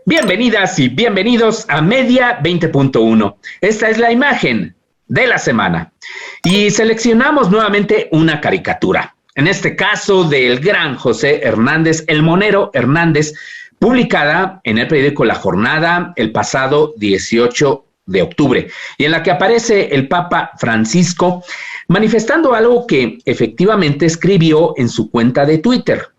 Bienvenidas y bienvenidos a Media 20.1. Esta es la imagen de la semana. Y seleccionamos nuevamente una caricatura. En este caso del gran José Hernández, el Monero Hernández, publicada en el periódico La Jornada el pasado 18 de octubre, y en la que aparece el Papa Francisco manifestando algo que efectivamente escribió en su cuenta de Twitter.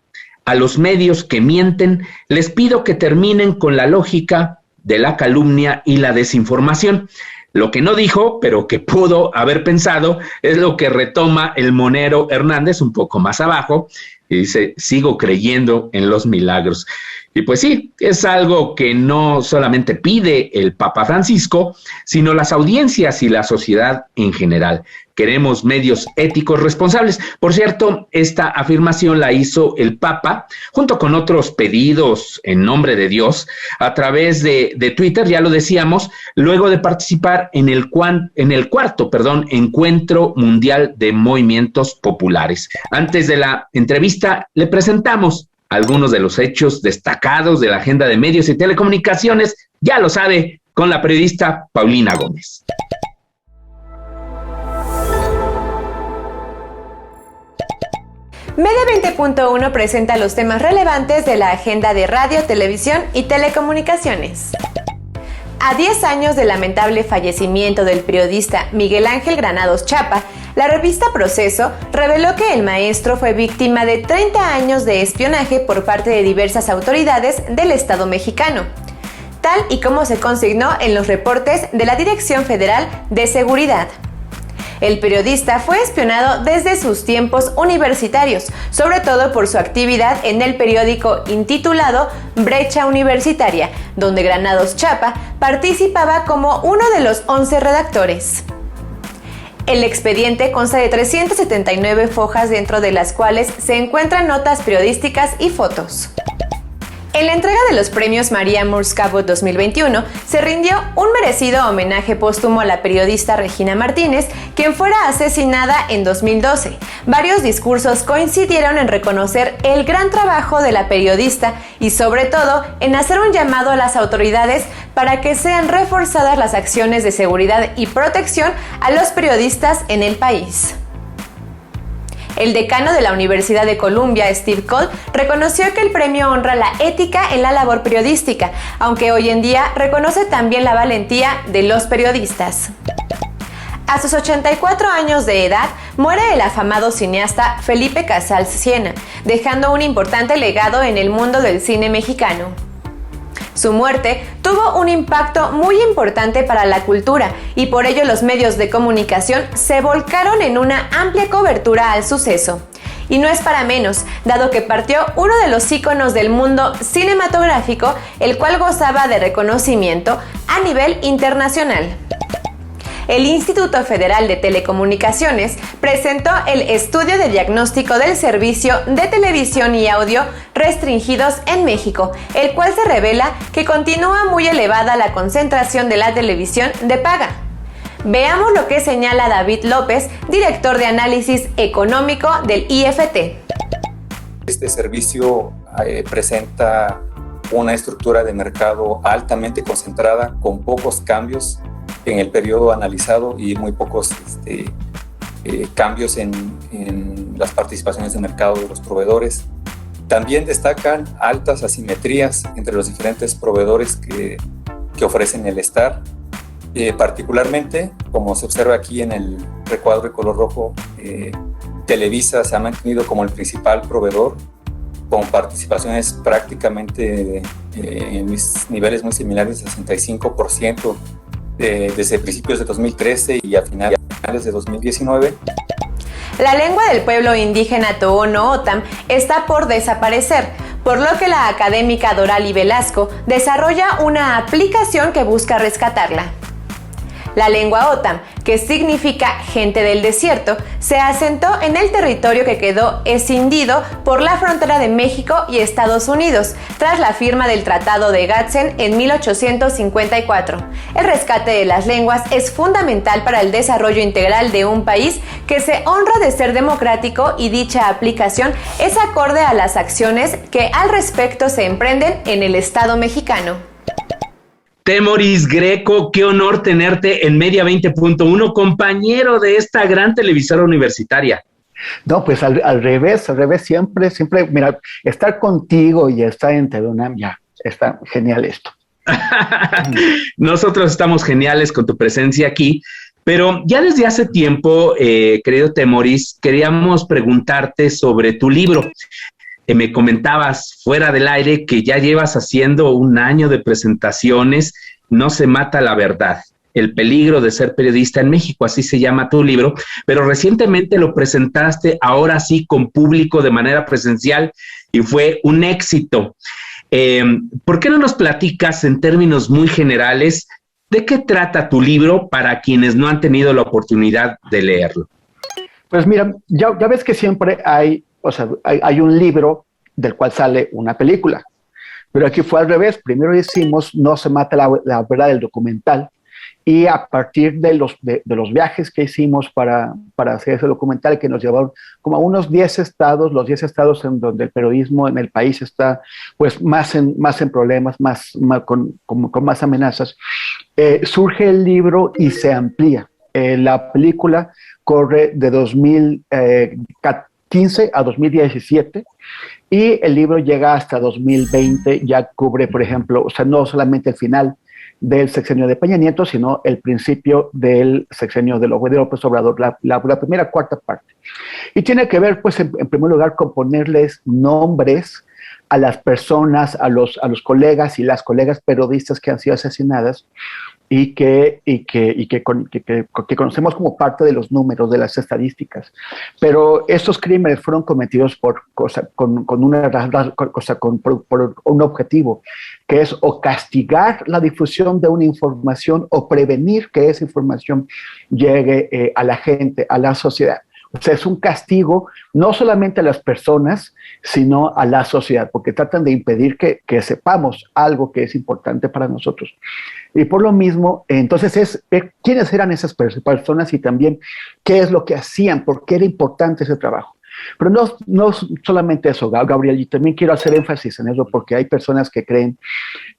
A los medios que mienten, les pido que terminen con la lógica de la calumnia y la desinformación. Lo que no dijo, pero que pudo haber pensado, es lo que retoma el Monero Hernández un poco más abajo, y dice, sigo creyendo en los milagros. Y pues sí, es algo que no solamente pide el Papa Francisco, sino las audiencias y la sociedad en general. Queremos medios éticos responsables. Por cierto, esta afirmación la hizo el Papa junto con otros pedidos en nombre de Dios a través de Twitter, ya lo decíamos, luego de participar en el cuarto Encuentro Mundial de Movimientos Populares. Antes de la entrevista, le presentamos algunos de los hechos destacados de la agenda de medios y telecomunicaciones, ya lo sabe, con la periodista Paulina Gómez. Media 20.1 presenta los temas relevantes de la agenda de radio, televisión y telecomunicaciones. A 10 años del lamentable fallecimiento del periodista Miguel Ángel Granados Chapa, la revista Proceso reveló que el maestro fue víctima de 30 años de espionaje por parte de diversas autoridades del Estado mexicano, tal y como se consignó en los reportes de la Dirección Federal de Seguridad. El periodista fue espionado desde sus tiempos universitarios, sobre todo por su actividad en el periódico intitulado Brecha Universitaria, donde Granados Chapa participaba como uno de los 11 redactores. El expediente consta de 379 fojas, dentro de las cuales se encuentran notas periodísticas y fotos. En la entrega de los premios María Moores Cabot 2021 se rindió un merecido homenaje póstumo a la periodista Regina Martínez, quien fuera asesinada en 2012. Varios discursos coincidieron en reconocer el gran trabajo de la periodista y sobre todo en hacer un llamado a las autoridades para que sean reforzadas las acciones de seguridad y protección a los periodistas en el país. El decano de la Universidad de Columbia, Steve Coll, reconoció que el premio honra la ética en la labor periodística, aunque hoy en día reconoce también la valentía de los periodistas. A sus 84 años de edad, muere el afamado cineasta Felipe Casals Siena, dejando un importante legado en el mundo del cine mexicano. Su muerte tuvo un impacto muy importante para la cultura y por ello los medios de comunicación se volcaron en una amplia cobertura al suceso. Y no es para menos, dado que partió uno de los íconos del mundo cinematográfico, el cual gozaba de reconocimiento a nivel internacional. El Instituto Federal de Telecomunicaciones presentó el estudio de diagnóstico del servicio de televisión y audio restringidos en México, el cual se revela que continúa muy elevada la concentración de la televisión de paga. Veamos lo que señala David López, director de análisis económico del IFT. Este servicio presenta una estructura de mercado altamente concentrada, con pocos cambios en el periodo analizado y muy pocos cambios en las participaciones de mercado de los proveedores. También destacan altas asimetrías entre los diferentes proveedores que ofrecen el STAR. Particularmente, como se observa aquí en el recuadro de color rojo, Televisa se ha mantenido como el principal proveedor, con participaciones prácticamente en niveles muy similares, 65%, desde principios de 2013 y a finales de 2019. La lengua del pueblo indígena Tohono O'odham está por desaparecer, por lo que la académica Dorali Velasco desarrolla una aplicación que busca rescatarla. La lengua O'odham, que significa gente del desierto, se asentó en el territorio que quedó escindido por la frontera de México y Estados Unidos, tras la firma del Tratado de Gadsden en 1854. El rescate de las lenguas es fundamental para el desarrollo integral de un país que se honra de ser democrático, y dicha aplicación es acorde a las acciones que al respecto se emprenden en el Estado mexicano. Temoris Greco, qué honor tenerte en Media 20.1, compañero de esta gran televisora universitaria. No, pues al revés, siempre, mira, estar contigo y estar en TV UNAM, ya, está genial esto. Nosotros estamos geniales con tu presencia aquí, pero ya desde hace tiempo, querido Temoris, queríamos preguntarte sobre tu libro. Me comentabas fuera del aire que ya llevas haciendo un año de presentaciones, No se mata la verdad, el peligro de ser periodista en México, así se llama tu libro, pero recientemente lo presentaste ahora sí con público de manera presencial y fue un éxito. ¿Por qué no nos platicas en términos muy generales de qué trata tu libro para quienes no han tenido la oportunidad de leerlo? Pues mira, ya ves que siempre hay un libro del cual sale una película, pero aquí fue al revés. Primero hicimos No se mata la verdad, el documental, y a partir de los viajes que hicimos para hacer ese documental, que nos llevaron como a unos 10 estados, los 10 estados en donde el periodismo en el país está pues más en problemas, con más amenazas, surge el libro y se amplía. La película corre de 2015 a 2017 y el libro llega hasta 2020, ya cubre, por ejemplo, no solamente el final del sexenio de Peña Nieto, sino el principio del sexenio de López Obrador, la primera cuarta parte. Y tiene que ver, pues, en primer lugar, con ponerles nombres a las personas, a los colegas y las colegas periodistas que han sido asesinadas y que conocemos como parte de los números, de las estadísticas. Pero estos crímenes fueron cometidos por un objetivo, que es o castigar la difusión de una información o prevenir que esa información llegue a la gente, a la sociedad. O sea, es un castigo no solamente a las personas, sino a la sociedad, porque tratan de impedir que sepamos algo que es importante para nosotros. Y por lo mismo, entonces es ver quiénes eran esas personas y también qué es lo que hacían, por qué era importante ese trabajo. Pero no solamente eso, Gabriel, y también quiero hacer énfasis en eso, porque hay personas que creen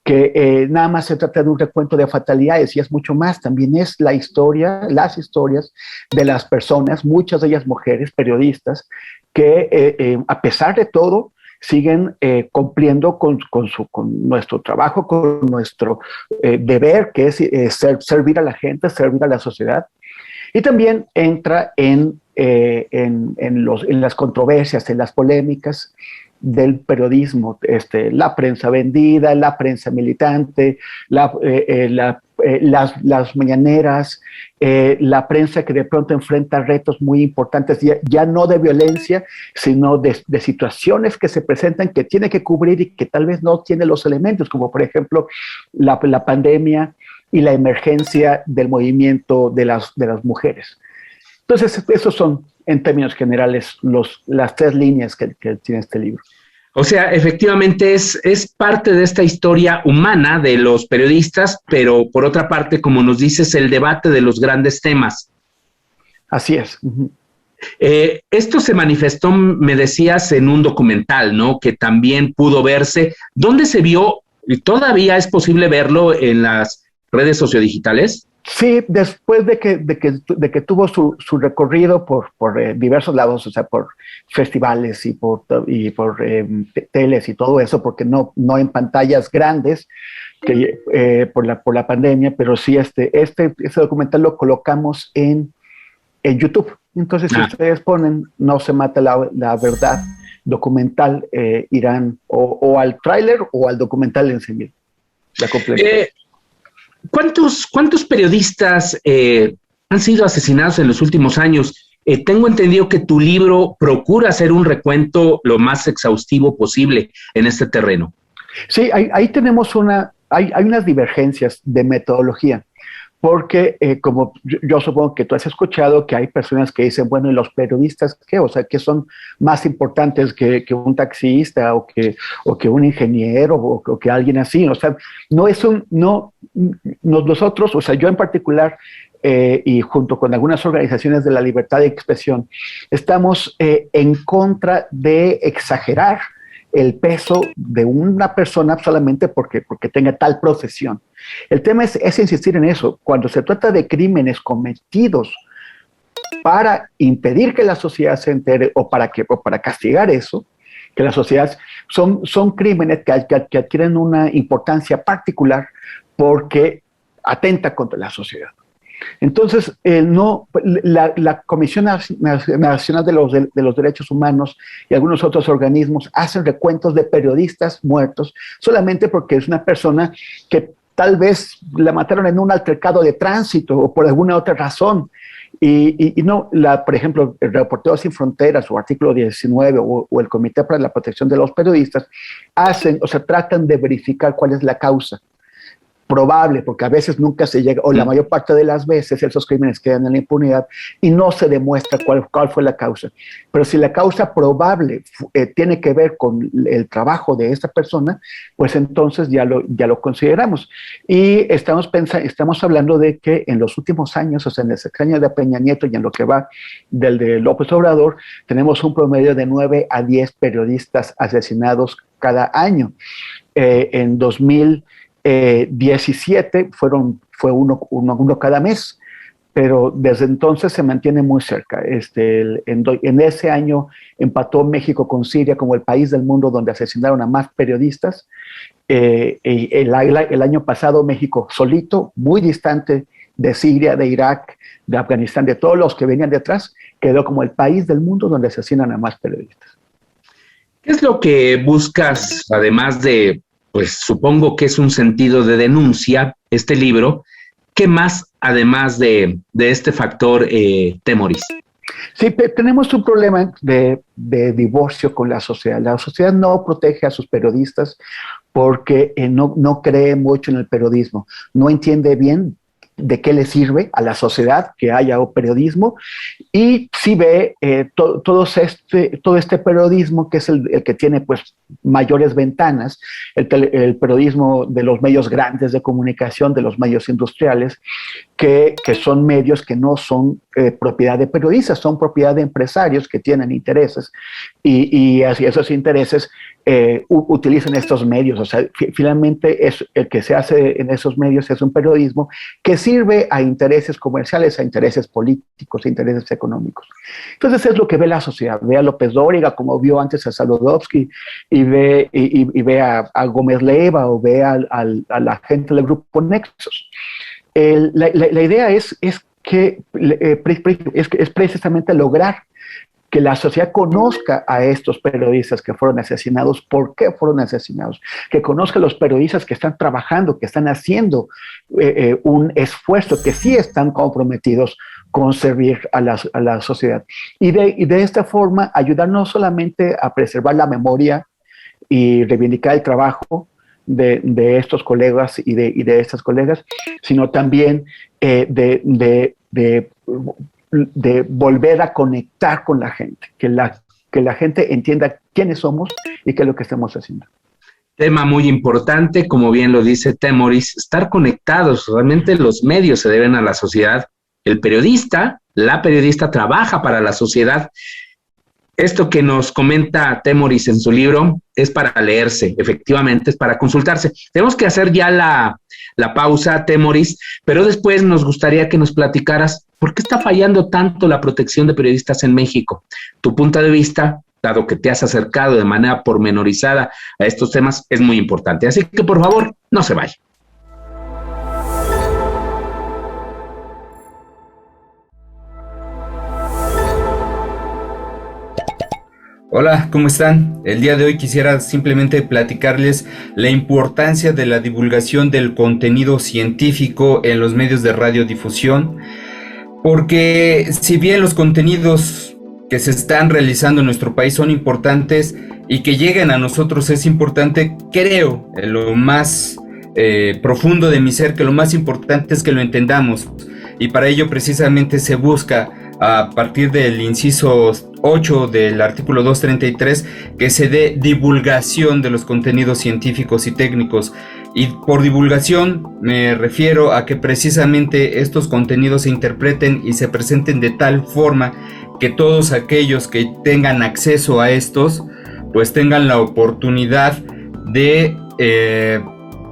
que nada más se trata de un recuento de fatalidades, y es mucho más. También es las historias de las personas, muchas de ellas mujeres, periodistas, que a pesar de todo siguen cumpliendo con nuestro trabajo, con nuestro deber, que es servir a la gente, servir a la sociedad. Y también entra en las controversias, en las polémicas del periodismo, la prensa vendida, la prensa militante, las mañaneras, la prensa que de pronto enfrenta retos muy importantes, ya no de violencia, sino de situaciones que se presentan que tiene que cubrir y que tal vez no tiene los elementos, como por ejemplo la pandemia y la emergencia del movimiento de las mujeres. Entonces, esos son, en términos generales, las tres líneas que tiene este libro. O sea, efectivamente es parte de esta historia humana de los periodistas, pero por otra parte, como nos dices, el debate de los grandes temas. Así es. Uh-huh. Esto se manifestó, me decías, en un documental, ¿no? Que también pudo verse. ¿Dónde se vio? ¿Todavía es posible verlo en las redes sociodigitales? Sí, después de que tuvo su recorrido por diversos lados, o sea, por festivales y por teles y todo eso, porque no en pantallas grandes por la pandemia, pero sí este documental lo colocamos en YouTube. Entonces, si ustedes ponen No se mata la verdad documental, irán o al tráiler o al documental en sí mismo. La completa. ¿Cuántos periodistas han sido asesinados en los últimos años? Tengo entendido que tu libro procura hacer un recuento lo más exhaustivo posible en este terreno. Sí, ahí tenemos hay unas divergencias de metodología, porque como yo supongo que tú has escuchado que hay personas que dicen, bueno, ¿y los periodistas qué? O sea, que son más importantes que un taxista o que un ingeniero o que alguien así. O sea, nosotros, o sea, yo en particular, y junto con algunas organizaciones de la libertad de expresión, estamos en contra de exagerar el peso de una persona solamente porque tenga tal profesión. El tema es insistir en eso. Cuando se trata de crímenes cometidos para impedir que la sociedad se entere o para castigar eso, que la sociedad son crímenes que adquieren una importancia particular porque atenta contra la sociedad. Entonces, la Comisión Nacional de los Derechos Humanos y algunos otros organismos hacen recuentos de periodistas muertos solamente porque es una persona que tal vez la mataron en un altercado de tránsito o por alguna otra razón. Y no, por ejemplo, el Reporteros Sin Fronteras o Artículo 19 o el Comité para la Protección de los Periodistas tratan de verificar cuál es la causa probable, porque a veces nunca se llega, o la mayor parte de las veces esos crímenes quedan en la impunidad y no se demuestra cuál fue la causa. Pero si la causa probable tiene que ver con el trabajo de esta persona, pues entonces ya lo consideramos. Y estamos hablando de que en los últimos años, o sea, en el sexenio de Peña Nieto y en lo que va del de López Obrador, tenemos un promedio de 9 a 10 periodistas asesinados cada año. En 2017 fue uno cada mes, pero desde entonces se mantiene muy cerca. En ese año empató México con Siria como el país del mundo donde asesinaron a más periodistas. El año pasado México solito, muy distante de Siria, de Irak, de Afganistán, de todos los que venían detrás, quedó como el país del mundo donde asesinan a más periodistas. ¿Qué es lo que buscas, además de, pues supongo que es un sentido de denuncia, este libro? ¿Qué más, además de este factor, Temoris? Sí, tenemos un problema de divorcio con la sociedad. La sociedad no protege a sus periodistas porque no cree mucho en el periodismo, no entiende bien de qué le sirve a la sociedad que haya periodismo, y sí ve todo este periodismo que es el que tiene pues mayores ventanas, el periodismo de los medios grandes de comunicación, de los medios industriales, que son medios que no son propiedad de periodistas, son propiedad de empresarios que tienen intereses, y así esos intereses utilizan estos medios. O sea, finalmente el que se hace en esos medios es un periodismo que sirve a intereses comerciales, a intereses políticos, a intereses económicos. Entonces es lo que ve la sociedad. Ve a López Dóriga, como vio antes a Saludowski, y ve a Gómez Leiva, o ve a la gente del grupo Nexos. La idea es precisamente lograr que la sociedad conozca a estos periodistas que fueron asesinados, por qué fueron asesinados, que conozca a los periodistas que están trabajando, que están haciendo un esfuerzo, que sí están comprometidos con servir a la sociedad. Y de esta forma ayudar no solamente a preservar la memoria y reivindicar el trabajo de estos colegas y de estas colegas, sino también de volver a conectar con la gente, que la gente entienda quiénes somos y qué es lo que estamos haciendo. Tema muy importante, como bien lo dice Temoris, estar conectados. Realmente los medios se deben a la sociedad. El periodista, la periodista trabaja para la sociedad. Esto que nos comenta Temoris en su libro es para leerse, efectivamente, es para consultarse. Tenemos que hacer ya la pausa, Temoris, pero después nos gustaría que nos platicaras por qué está fallando tanto la protección de periodistas en México. Tu punto de vista, dado que te has acercado de manera pormenorizada a estos temas, es muy importante. Así que, por favor, no se vaya. Hola, ¿cómo están? El día de hoy quisiera simplemente platicarles la importancia de la divulgación del contenido científico en los medios de radiodifusión, porque si bien los contenidos que se están realizando en nuestro país son importantes y que lleguen a nosotros es importante, creo en lo más profundo de mi ser que lo más importante es que lo entendamos, y para ello precisamente se busca a partir del inciso 8 del artículo 233 que se dé divulgación de los contenidos científicos y técnicos. Y por divulgación me refiero a que precisamente estos contenidos se interpreten y se presenten de tal forma que todos aquellos que tengan acceso a estos pues tengan la oportunidad de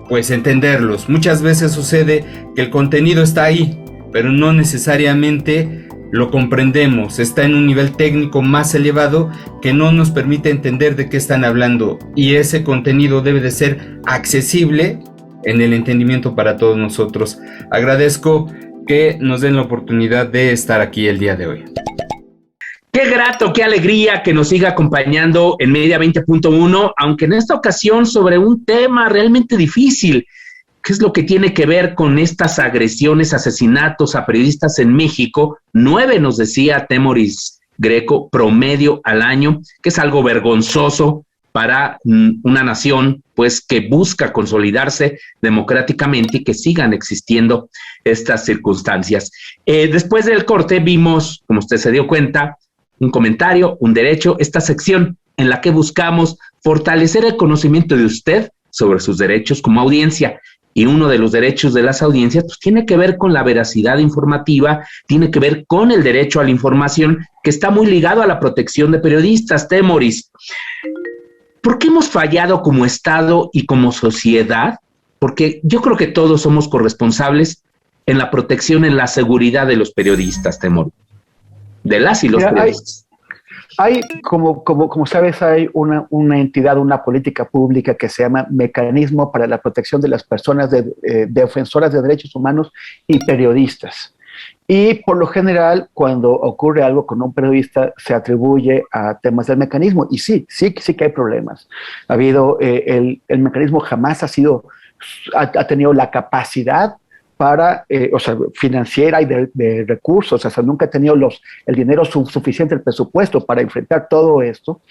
pues entenderlos. Muchas veces sucede que el contenido está ahí, pero no necesariamente lo comprendemos, está en un nivel técnico más elevado que no nos permite entender de qué están hablando, y ese contenido debe de ser accesible en el entendimiento para todos nosotros. Agradezco que nos den la oportunidad de estar aquí el día de hoy. Qué grato, qué alegría que nos siga acompañando en Media 20.1, aunque en esta ocasión sobre un tema realmente difícil. ¿Qué es lo que tiene que ver con estas agresiones, asesinatos a periodistas en México? 9, nos decía Temoris Greco, promedio al año, que es algo vergonzoso para una nación pues que busca consolidarse democráticamente y que sigan existiendo estas circunstancias. Después del corte vimos, como usted se dio cuenta, un comentario, un derecho, esta sección en la que buscamos fortalecer el conocimiento de usted sobre sus derechos como audiencia. Y uno de los derechos de las audiencias pues, tiene que ver con la veracidad informativa, tiene que ver con el derecho a la información, que está muy ligado a la protección de periodistas. Temoris, ¿por qué hemos fallado como Estado y como sociedad? Porque yo creo que todos somos corresponsables en la protección, en la seguridad de los periodistas, Temoris, de las y los periodistas. Hay, como sabes, hay una entidad, una política pública que se llama Mecanismo para la Protección de las Personas Defensoras de Derechos Humanos y Periodistas. Y por lo general, cuando ocurre algo con un periodista, se atribuye a temas del mecanismo. Y sí que hay problemas. Ha habido, el mecanismo jamás ha tenido la capacidad para, financiera y de recursos, nunca ha tenido el dinero suficiente, el presupuesto para enfrentar todo esto.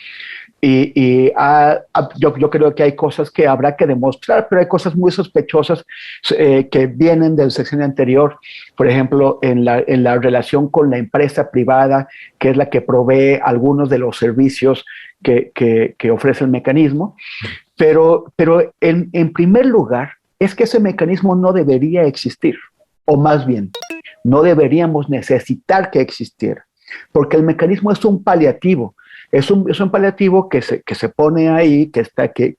Yo creo que hay cosas que habrá que demostrar, pero hay cosas muy sospechosas que vienen del sexenio anterior, por ejemplo, en la relación con la empresa privada, que es la que provee algunos de los servicios que ofrece el mecanismo. Pero en primer lugar, es que ese mecanismo no debería existir, o más bien, no deberíamos necesitar que existiera, porque el mecanismo es un paliativo, es un paliativo que se pone ahí, que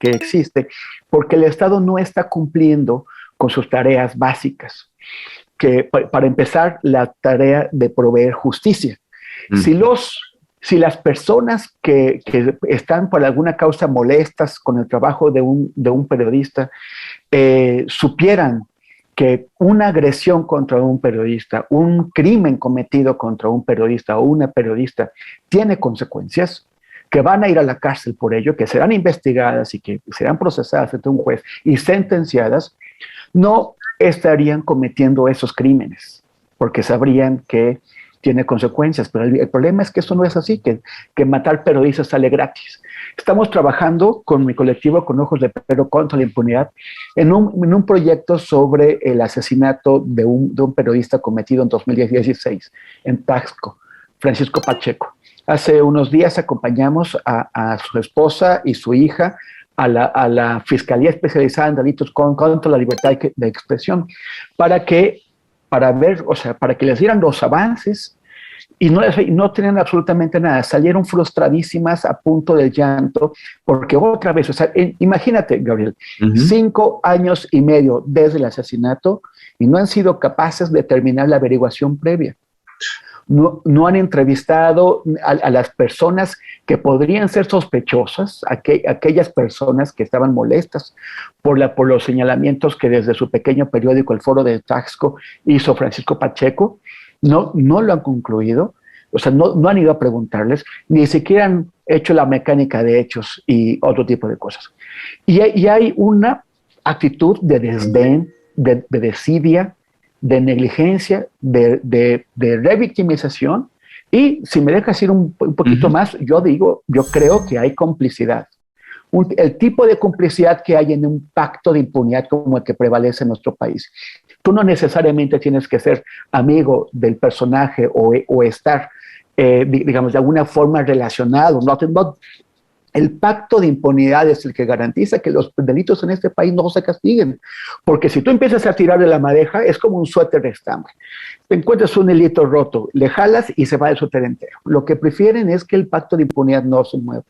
existe, porque el Estado no está cumpliendo con sus tareas básicas, que para empezar, la tarea de proveer justicia. Si las personas que están por alguna causa molestas con el trabajo de un periodista supieran que una agresión contra un periodista, un crimen cometido contra un periodista o una periodista tiene consecuencias, que van a ir a la cárcel por ello, que serán investigadas y que serán procesadas ante un juez y sentenciadas, no estarían cometiendo esos crímenes, porque sabrían que tiene consecuencias, pero el problema es que eso no es así, que matar periodistas sale gratis. Estamos trabajando con mi colectivo Con Ojos de Perro contra la impunidad en un proyecto sobre el asesinato de un periodista cometido en 2016 en Taxco, Francisco Pacheco. Hace unos días acompañamos a su esposa y su hija a la Fiscalía Especializada en Delitos contra la Libertad de Expresión para que les dieran los avances y no tenían absolutamente nada. Salieron frustradísimas, a punto del llanto, porque otra vez, imagínate, Gabriel, 5 años y medio desde el asesinato y no han sido capaces de terminar la averiguación previa. No han entrevistado a las personas que podrían ser sospechosas, aquellas personas que estaban molestas por los señalamientos que desde su pequeño periódico, el Foro de Taxco, hizo Francisco Pacheco. No lo han concluido, no han ido a preguntarles, ni siquiera han hecho la mecánica de hechos y otro tipo de cosas. Y hay una actitud de desdén, de desidia, de negligencia, de revictimización, y si me dejas ir un poquito más, yo creo que hay complicidad. El tipo de complicidad que hay en un pacto de impunidad como el que prevalece en nuestro país. Tú no necesariamente tienes que ser amigo del personaje o estar, digamos, de alguna forma relacionado. El pacto de impunidad es el que garantiza que los delitos en este país no se castiguen. Porque si tú empiezas a tirar de la madeja, es como un suéter de estambre. Te encuentras un hilito roto, le jalas y se va el suéter entero. Lo que prefieren es que el pacto de impunidad no se mueva.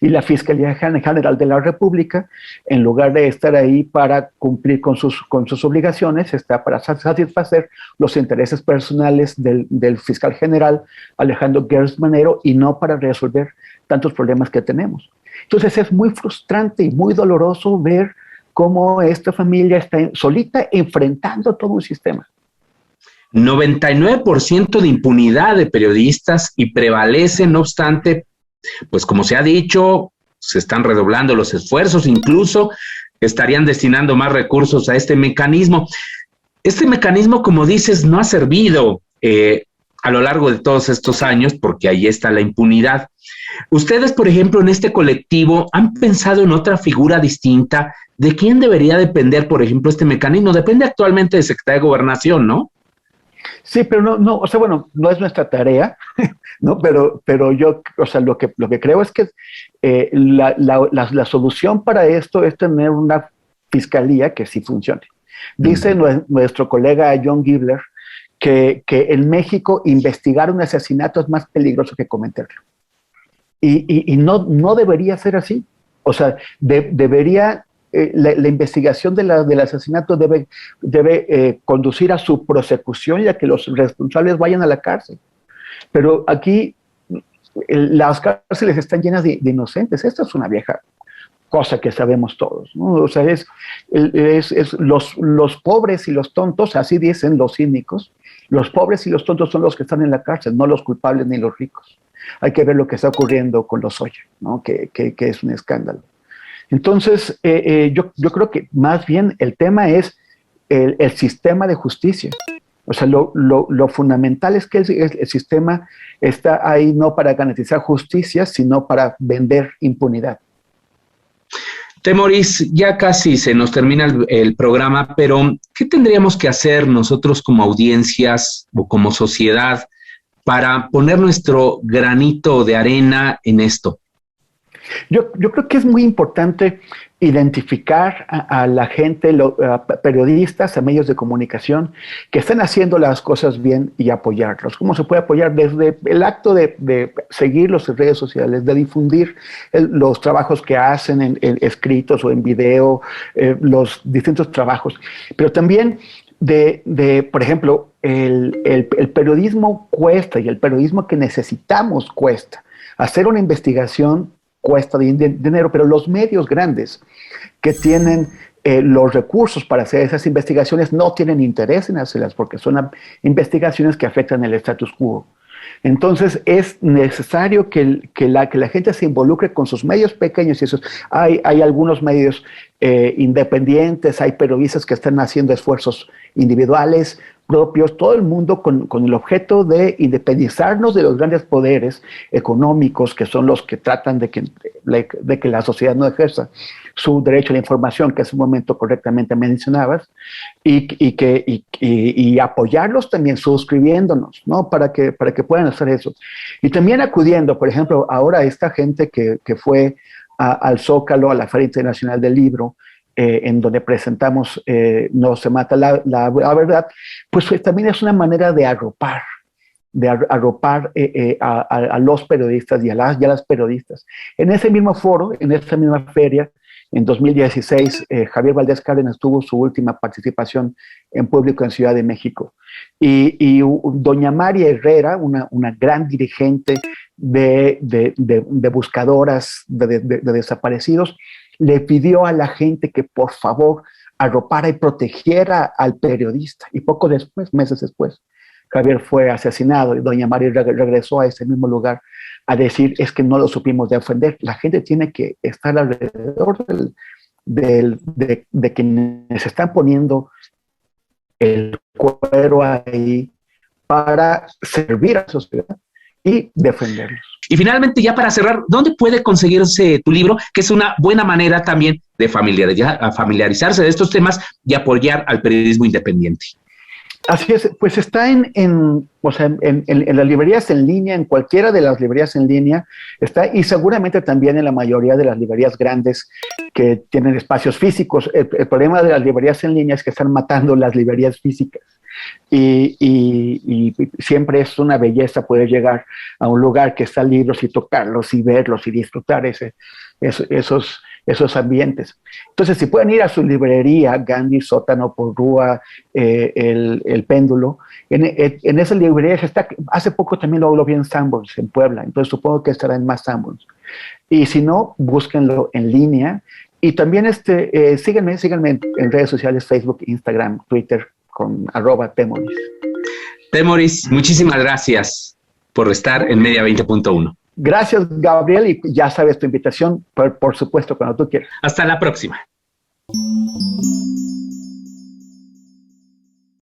Y la Fiscalía General de la República, en lugar de estar ahí para cumplir con sus obligaciones, está para satisfacer los intereses personales del fiscal general Alejandro Gertz Manero y no para resolver tantos problemas que tenemos. Entonces es muy frustrante y muy doloroso ver cómo esta familia está solita enfrentando todo un sistema. 99% de impunidad de periodistas y prevalece, no obstante, pues como se ha dicho, se están redoblando los esfuerzos, incluso estarían destinando más recursos a este mecanismo. Este mecanismo, como dices, no ha servido a lo largo de todos estos años porque ahí está la impunidad. Ustedes, por ejemplo, en este colectivo, ¿han pensado en otra figura distinta? ¿De quién debería depender, por ejemplo, este mecanismo? Depende actualmente de Secretaría de Gobernación, ¿no? Sí, pero no, o sea, bueno, no es nuestra tarea, ¿no? Pero yo, o sea, lo que creo es que la solución para esto es tener una fiscalía que sí funcione. Dice nuestro colega John Gibler que en México investigar un asesinato es más peligroso que cometerlo. Y no debería ser así. O sea, debería... La investigación del asesinato debe conducir a su prosecución y a que los responsables vayan a la cárcel. Pero aquí las cárceles están llenas de inocentes. Esta es una vieja cosa que sabemos todos, ¿no? O sea, es los pobres y los tontos, así dicen los cínicos, los pobres y los tontos son los que están en la cárcel, no los culpables ni los ricos. Hay que ver lo que está ocurriendo con Lozoya, ¿no? Que es un escándalo. Entonces, yo creo que más bien el tema es el sistema de justicia. O sea, lo fundamental es que el sistema está ahí no para garantizar justicia, sino para vender impunidad. Temoris, ya casi se nos termina el programa, pero ¿qué tendríamos que hacer nosotros como audiencias o como sociedad para poner nuestro granito de arena en esto? Yo creo que es muy importante identificar a la gente, a periodistas, a medios de comunicación que están haciendo las cosas bien y apoyarlos. ¿Cómo se puede apoyar? Desde el acto de seguirlos en redes sociales, de difundir los trabajos que hacen en escritos o en video, los distintos trabajos, pero también por ejemplo, el periodismo cuesta y el periodismo que necesitamos cuesta. Hacer una investigación cuesta dinero, pero los medios grandes que tienen los recursos para hacer esas investigaciones no tienen interés en hacerlas porque son investigaciones que afectan el status quo. Entonces es necesario que la gente se involucre con sus medios pequeños y esos. Hay algunos medios independientes, hay periodistas que están haciendo esfuerzos individuales, propios, todo el mundo con el objeto de independizarnos de los grandes poderes económicos que son los que tratan de que la sociedad no ejerza su derecho a la información, que hace un momento correctamente mencionabas, y apoyarlos también suscribiéndonos, ¿no? Para que puedan hacer eso. Y también acudiendo, por ejemplo, ahora esta gente que fue al Zócalo, a la Feria Internacional del Libro, en donde presentamos No se mata la verdad, pues también es una manera de arropar a los periodistas y a las periodistas. En ese mismo foro, en esa misma feria, en 2016, Javier Valdés Cárdenas tuvo su última participación en público en Ciudad de México. Y doña María Herrera, una gran dirigente de buscadoras de desaparecidos, le pidió a la gente que por favor arropara y protegiera al periodista. Y poco después, meses después, Javier fue asesinado y doña María regresó a ese mismo lugar a decir, es que no lo supimos defender. La gente tiene que estar alrededor de quienes están poniendo el cuero ahí para servir a la sociedad y defenderlos. Y finalmente, ya para cerrar, ¿dónde puede conseguirse tu libro? Que es una buena manera también de familiarizarse de estos temas y apoyar al periodismo independiente. Así es, pues está en las librerías en línea, en cualquiera de las librerías en línea está, y seguramente también en la mayoría de las librerías grandes que tienen espacios físicos. El problema de las librerías en línea es que están matando las librerías físicas. Y siempre es una belleza poder llegar a un lugar que está libros y tocarlos y verlos y disfrutar esos ambientes. Entonces, si pueden ir a su librería, Gandhi, Sótano, Porrúa, el Péndulo, en esas librerías está, hace poco también lo vi en Sanborns, en Puebla, entonces supongo que estará en más Sanborns. Y si no, búsquenlo en línea. Y también síganme en redes sociales, Facebook, Instagram, Twitter, con @Temoris. Temoris, muchísimas gracias por estar en Media 20.1. Gracias, Gabriel, y ya sabes tu invitación, por supuesto, cuando tú quieras. Hasta la próxima.